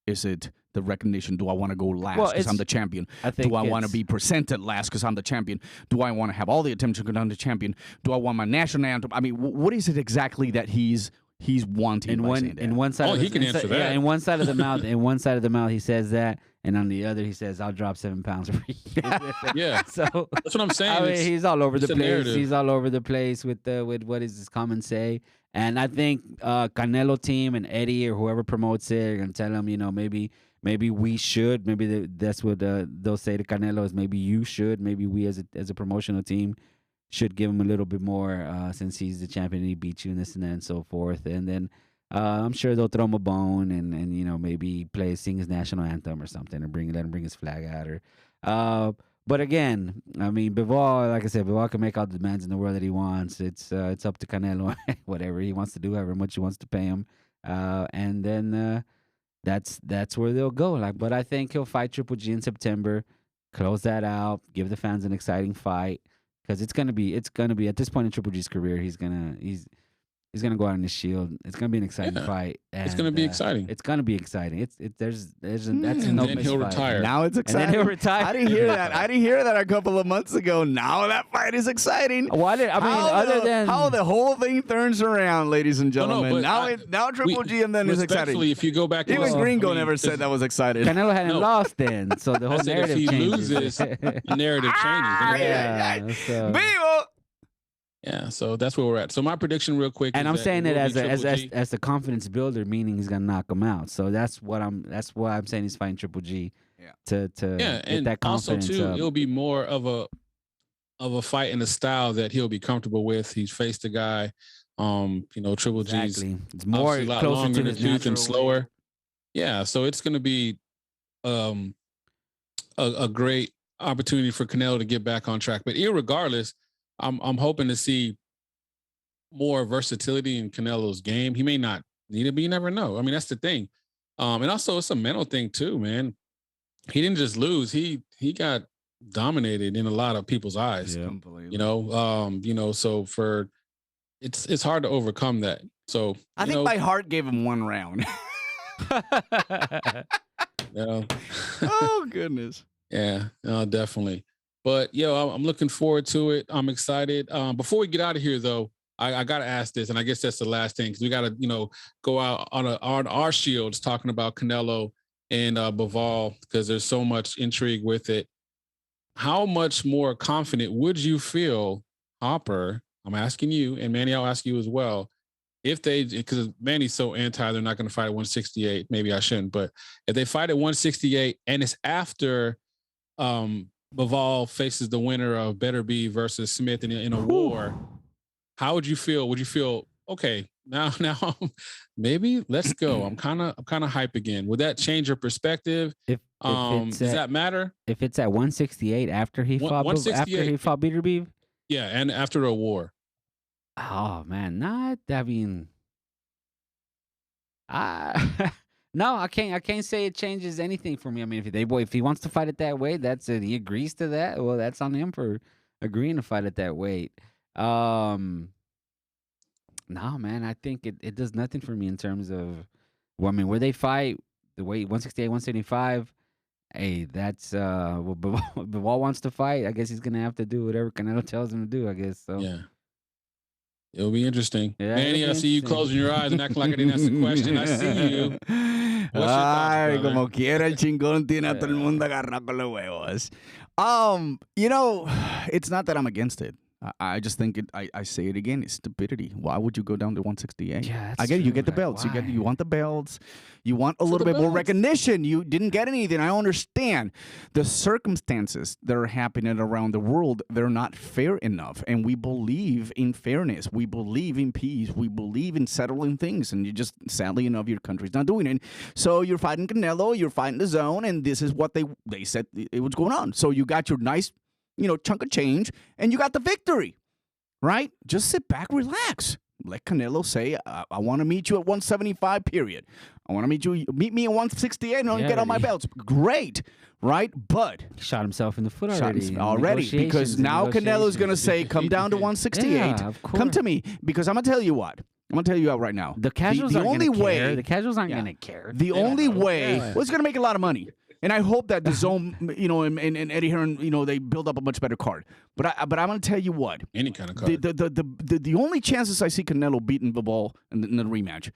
Is it the recognition? Do I want to go last because I'm the champion? Do I want to be presented last because I'm the champion? Do I want to have all the attention because I'm the champion? Do I want my national anthem? I mean, what is it exactly that he's wanting? In one side, he can answer that. Yeah, in one side of the mouth, he says that, and on the other, he says, "I'll drop 7 pounds for you." Yeah, so that's what I'm saying. I mean, he's all over the place. Narrative. He's all over the place with what is his common say. And I think Canelo team and Eddie or whoever promotes it are gonna tell him, maybe we should. Maybe that's what they'll say to Canelo is maybe you should. Maybe we as a promotional team should give him a little bit more since he's the champion and he beat you and this and that and so forth. And then I'm sure they'll throw him a bone and maybe sing his national anthem or something, or let him bring his flag out. Or but again, I mean, Bivol, like I said, Bivol can make all the demands in the world that he wants. It's up to Canelo, whatever he wants to do, however much he wants to pay him, and then that's where they'll go. But I think he'll fight Triple G in September, close that out, give the fans an exciting fight, because it's gonna be at this point in Triple G's career, he's gonna go out on his shield. It's gonna be an exciting fight. And, it's gonna be exciting. It's gonna be exciting. That's and no then he'll retire. Now it's exciting. And then he'll retire. I didn't hear that. I didn't hear that a couple of months ago. Now that fight is exciting. Other than how the whole thing turns around, ladies and gentlemen. No, now Triple G and then is exciting. If you go back, even Gringo never said that was exciting. Canelo hadn't lost then, so the whole narrative if he changes. loses, the narrative changes. Yeah. Vivo! Yeah, so that's where we're at. So my prediction, real quick, and I'm saying it as a confidence builder, meaning he's gonna knock him out. So that's why I'm saying he's fighting Triple G. Yeah. To get and that confidence. Also, too, it'll be more of a fight in the style that he'll be comfortable with. He's faced a guy, Triple G's. It's more a lot closer longer to in the tooth and slower. Way. Yeah, so it's going to be a great opportunity for Canelo to get back on track. But irregardless, I'm hoping to see more versatility in Canelo's game. He may not need it, but you never know. I mean, that's the thing. And also it's a mental thing too, man. He didn't just lose. He got dominated in a lot of people's eyes. Yeah. So it's hard to overcome that. So I think my heart gave him one round. Yeah. Oh goodness. Yeah, definitely. But I'm looking forward to it. I'm excited. Before we get out of here, though, I got to ask this, and I guess that's the last thing, because we got to, go out on our shields talking about Canelo and Bivol, because there's so much intrigue with it. How much more confident would you feel, Hopper? I'm asking you, and Manny, I'll ask you as well. Because Manny's so anti, they're not going to fight at 168. Maybe I shouldn't, but if they fight at 168 and it's after Bivol faces the winner of Beterbiev versus Smith in a war, how would you feel? Would you feel okay? Now, maybe let's go. I'm kind of hype again. Would that change your perspective? Does that matter? If it's at 168 after he fought Beterbiev? Yeah, and after a war. Oh man, no, I can't say it changes anything for me. I mean, if he wants to fight it that way, that's it. He agrees to that. Well, that's on him for agreeing to fight at that weight. No, man, I think it does nothing for me in terms of, where they fight the weight 168, 175. Hey, that's what Bivol wants to fight. I guess he's gonna have to do whatever Canelo tells him to do. I guess so. Yeah. It'll be interesting. Yeah, Manny, I see you closing your eyes and acting like I didn't ask the question. I see you. What's your thoughts, como quiera el chingón tiene a todo el mundo agarrado con los huevos. It's not that I'm against it. I just think I say it again. It's stupidity. Why would you go down to 168? Yeah, I get it. You get the like, belts. why? You want the belts. You want a little bit more recognition. You didn't get anything. I understand the circumstances that are happening around the world. They're not fair enough. And we believe in fairness. We believe in peace. We believe in settling things. And you just, sadly enough, your country's not doing it. So you're fighting Canelo. You're fighting DAZN. And this is what they said it was going on. So you got your nice chunk of change, and you got the victory, right? Just sit back, relax. let Canelo say, I want to meet you at 175, period. I want to meet me at 168 and get on my belts. Great, right? But he shot himself in the foot already. Because now Canelo's going to say, come down to 168. Yeah, of course. Come to me. Because I'm going to tell you what. I'm going to tell you out right now. The casuals aren't going to care. The casuals aren't going to care. The only way, well, it's going to make a lot of money. And I hope that the DAZN, and Eddie Hearn, they build up a much better card. But I'm going to tell you what. Any kind of card. The only chances I see Canelo beating Bivol in the rematch,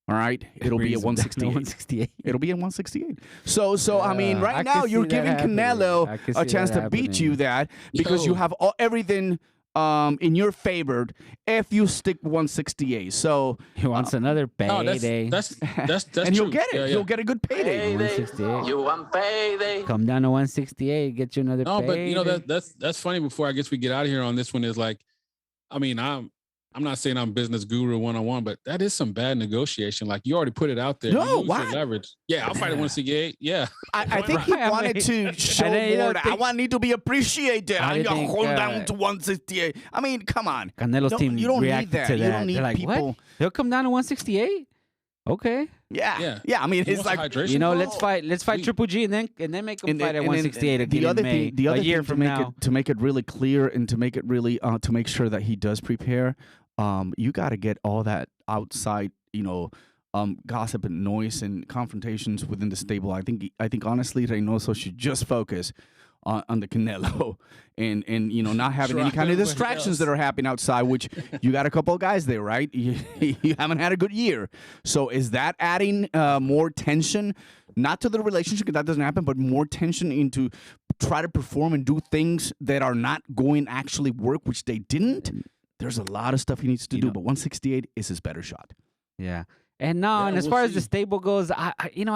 all right, it'll be at 168. It'll be at 168. So I mean, right now you're giving Canelo a chance to beat you because you have everything in your favor if you stick 168. So he wants another payday. That's and he'll get it. Yeah. He'll get a good payday. 168. You want payday? Come down to 168, get you another payday. No, but that's funny. Before I guess we get out of here on this one is like, I mean, I'm not saying I'm business guru 101, but that is some bad negotiation. Like you already put it out there. No, why? Leverage. Yeah, I'll fight at 168. Yeah. I think he wanted to show more. I need to be appreciated. I hold down to 168. I mean, come on. Canelo's team you don't need reacted that. to You that. don't need They're like, people. What? He'll come down to 168? Okay. Yeah. I mean, it's like hydration. Let's fight Triple G and then make him fight at 168 again. The other thing, a year from now. To make it really clear and to make it really to make sure that he does prepare. You got to get all that outside, gossip and noise and confrontations within the stable. I think honestly, Reynoso should just focus on the Canelo and not having any kind of distractions that are happening outside. Which you got a couple of guys there, right? You haven't had a good year, so is that adding more tension? Not to the relationship, because that doesn't happen, but more tension into try to perform and do things that are not going to actually work, which they didn't. There's a lot of stuff he needs to do, but 168 is his better shot. Yeah. And as far as the stable goes, I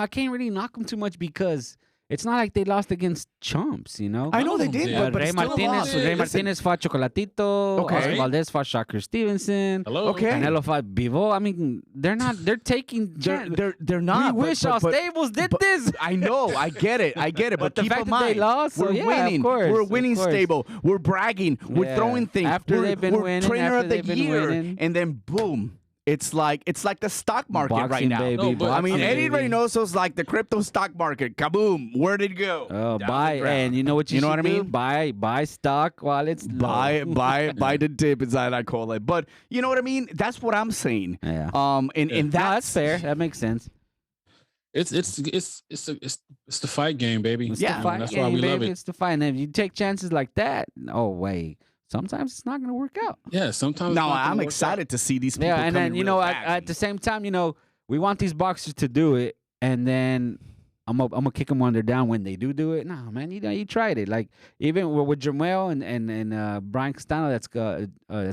can't really knock him too much because it's not like they lost against chumps, I know they did, but Rey Martinez fought Chocolatito. Okay. Oscar Valdez fought Shocker Stevenson. Hello. Okay. Canelo fought Bivol. I mean, they're taking. They're not. We wish our stables did this. I know. I get it. But the keep fact in that mind, they lost, we're winning. Of course, We're a winning stable. We're bragging. We're throwing things. After they've been we're winning. Trainer After of the they've been year, winning. and then boom. It's like the stock market Boxing, right now. baby, No, but I mean, Eddie baby. Reynoso's like the crypto stock market. Kaboom! Where did it go? Oh, Down buy the ground. and you know what you know should what I do? mean? Buy stock while it's low. buy the dip, as I call it. But you know what I mean? That's what I'm saying. Yeah. And No, that's fair. That makes sense. It's the fight game, baby. It's Yeah, the fight that's game, why we baby. love it. It's the fight. And if you take chances like that, sometimes it's not going to work out. Yeah, sometimes. No, it's not gonna I'm work excited to see these people. Yeah, and then coming real fast. at the same time, we want these boxers to do it, and then I'm gonna kick them when they're down when they do it. No, man, you tried it. Like even with Jermell and Brian Castano that's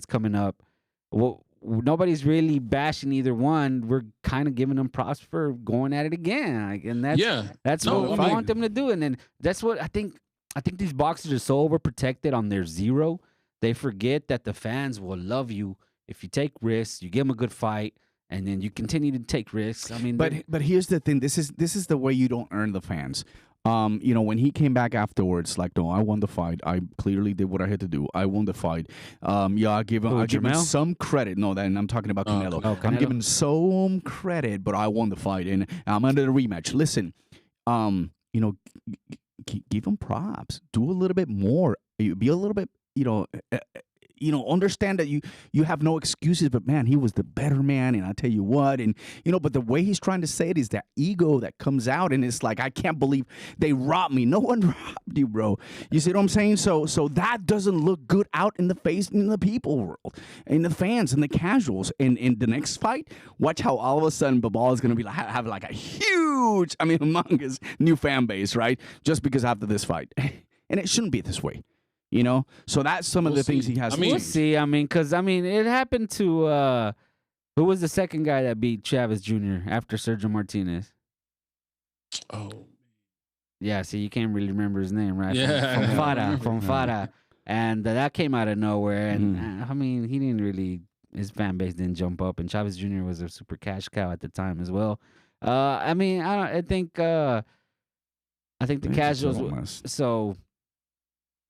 coming up. Well, nobody's really bashing either one. We're kind of giving them props for going at it again, and that's what we want them to do. And then that's what I think. I think these boxers are so overprotected on their zero. They forget that the fans will love you if you take risks, you give them a good fight, and then you continue to take risks. I mean, but here's the thing. This is the way you don't earn the fans. When he came back afterwards, like, no, I won the fight. I clearly did what I had to do. I won the fight. I give him some credit. No, then I'm talking about Canelo. Canelo. I'm giving some credit, but I won the fight, and I'm under the rematch. Listen, give him props. Do a little bit more. Be a little bit, understand that you have no excuses, but man, he was the better man, and I tell you what, and but the way he's trying to say it is that ego that comes out, and it's like, I can't believe they robbed me. No one robbed you, bro. You see what I'm saying? So that doesn't look good out in the face in the people world, in the fans and the casuals. And in the next fight, watch how all of a sudden Bivol is going to be have like a huge, humongous new fan base, right? Just because after this fight, and it shouldn't be this way. So that's some of the things he has to we'll change. see. Because it happened to who was the second guy that beat Chavez Jr. after Sergio Martinez? Oh, yeah. See, you can't really remember his name, right? Yeah. From Fara, and that came out of nowhere. And he didn't really. His fan base didn't jump up, and Chavez Jr. was a super cash cow at the time as well. I think the casuals. So.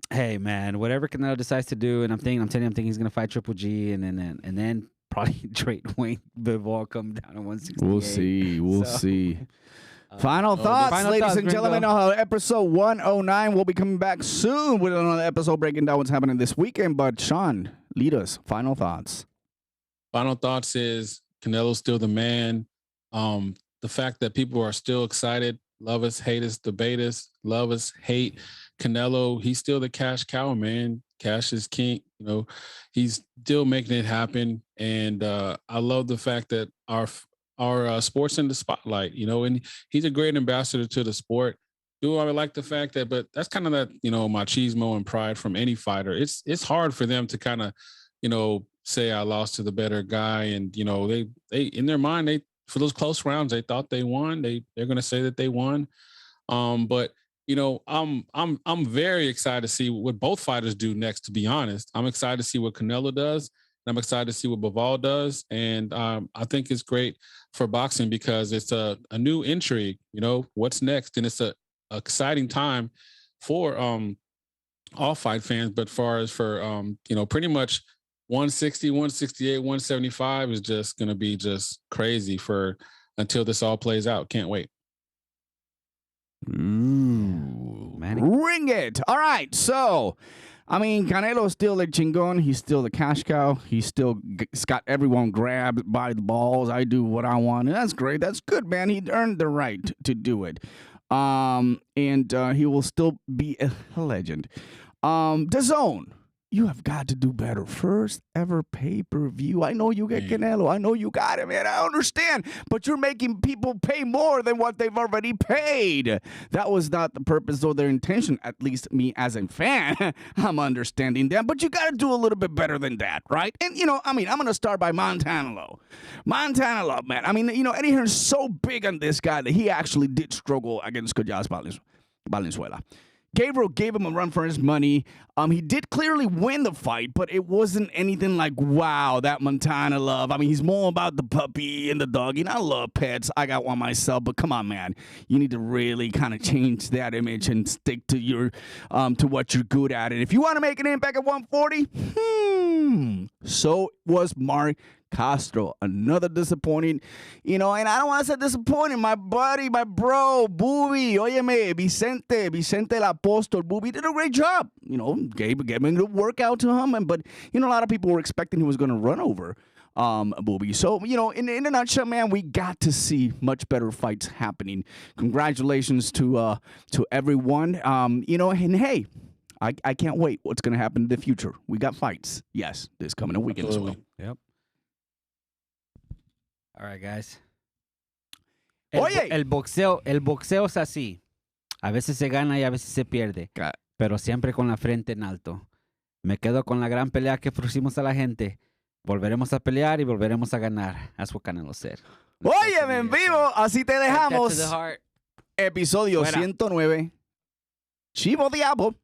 Hey man, whatever Canelo decides to do, and I'm thinking he's gonna fight Triple G, and then probably Dmitry Bivol come down to 168. We'll see. We'll see. Final thoughts, final ladies thoughts, and gentlemen. Gringo. Episode 109. We'll be coming back soon with another episode breaking down what's happening this weekend. But Sean, lead us. Final thoughts. Final thoughts is Canelo's still the man. The fact that people are still excited, love us, hate us, debate us, love us, hate Canelo. He's still the cash cow, man. Cash is king. You know, he's still making it happen. And I love the fact that our sport's in the spotlight, you know, and he's a great ambassador to the sport. Do I like the fact that, but that's kind of that, you know, machismo and pride from any fighter. It's hard for them to kind of, you know, say I lost to the better guy. And, you know, they in their mind, for those close rounds, they thought they won. They're going to say that they won. But, you know, I'm very excited to see what both fighters do next, to be honest. I'm excited to see what Canelo does. And I'm excited to see what Bivol does. And I think it's great for boxing because it's a new intrigue, you know, what's next. And it's a exciting time for all fight fans. But far as for, you know, pretty much 160, 168, 175 is just going to be just crazy until this all plays out. Can't wait. Ooh, ring it. All right. So, I mean, Canelo's still the chingon. He's still the cash cow. He's still got everyone grabbed by the balls. I do what I want. And that's great. That's good, man. He earned the right to do it. And he will still be a legend. DAZN. You have got to do better. First ever pay-per-view. I know you get Canelo. I know you got it, man. I understand. But you're making people pay more than what they've already paid. That was not the purpose or their intention, at least me as a fan. I'm understanding that. But you got to do a little bit better than that, right? And, you know, I mean, I'm going to start by Montanalo. Montanalo, man. I mean, you know, Eddie Hearn's so big on this guy that he actually did struggle against Cojas Valenzuela. Gabriel gave him a run for his money. He did clearly win the fight, but it wasn't anything like, wow, that Montana love. I mean, he's more about the puppy and the doggy. And I love pets. I got one myself, but come on, man. You need to really kind of change that image and stick to your to what you're good at. And if you want to make an impact at 140, so was Mark Castro. Another disappointing, you know, and I don't want to say disappointing. My buddy, my bro, Booby, óyeme, Vicente el Apóstol, Booby did a great job. You know, gave him a workout to him, but, you know, a lot of people were expecting he was going to run over Booby. So, you know, in a nutshell, man, we got to see much better fights happening. Congratulations to everyone. You know, and hey, I can't wait what's going to happen in the future. We got fights. Yes, this coming weekend as well. Yep. All right, guys. Oye. El boxeo es así. A veces se gana y a veces se pierde. Pero siempre con la frente en alto. Me quedo con la gran pelea que ofrecimos a la gente. Volveremos a pelear y volveremos a ganar. That's what Canelo said. Oye, en vivo. Así te dejamos. Episodio 109. Chivo Diablo.